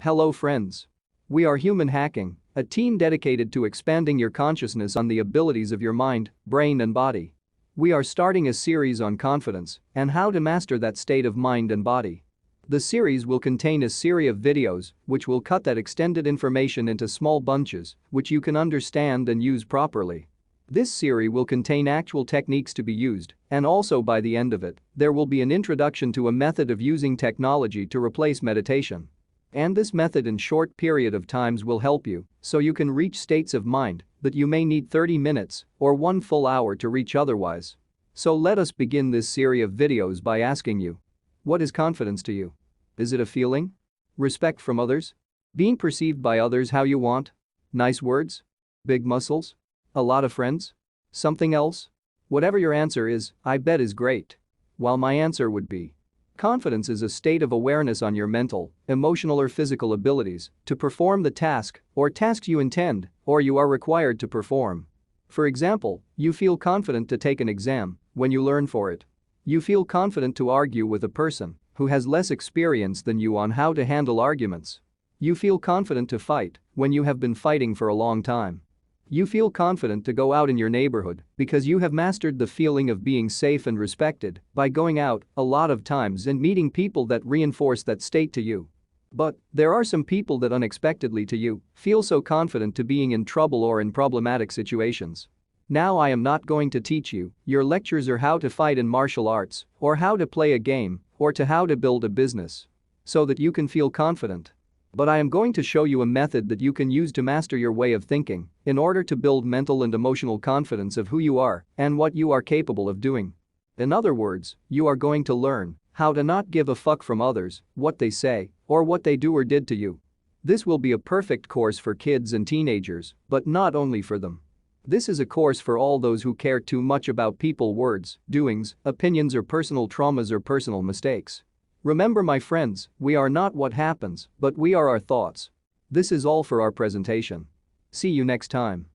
Hello friends. We are Human Hacking, a team dedicated to expanding your consciousness on the abilities of your mind, brain and body. We are starting a series on confidence and how to master that state of mind and body. The series will contain a series of videos which will cut that extended information into small bunches which you can understand and use properly. This series will contain actual techniques to be used, and also by the end of it, there will be an introduction to a method of using technology to replace meditation. And this method in short period of times will help you so you can reach states of mind that you may need 30 minutes or 1 full hour to reach otherwise. So let us begin this series of videos by asking you, what is confidence to you? Is it a feeling? Respect from others? Being perceived by others how you want? Nice words? Big muscles? A lot of friends? Something else? Whatever your answer is, I bet is great. While my answer would be, confidence is a state of awareness on your mental, emotional or physical abilities to perform the task or tasks you intend or you are required to perform. For example, you feel confident to take an exam when you learn for it. You feel confident to argue with a person who has less experience than you on how to handle arguments. You feel confident to fight when you have been fighting for a long time. You feel confident to go out in your neighborhood because you have mastered the feeling of being safe and respected by going out a lot of times and meeting people that reinforce that state to you. But there are some people that unexpectedly to you feel so confident to being in trouble or in problematic situations. Now I am not going to teach you your lectures or how to fight in martial arts or how to play a game or to how to build a business so that you can feel confident. But I am going to show you a method that you can use to master your way of thinking in order to build mental and emotional confidence of who you are and what you are capable of doing. In other words, you are going to learn how to not give a fuck from others, what they say, or what they do or did to you. This will be a perfect course for kids and teenagers, but not only for them. This is a course for all those who care too much about people's words, doings, opinions or personal traumas or personal mistakes. Remember my friends, we are not what happens, but we are our thoughts. This is all for our presentation. See you next time.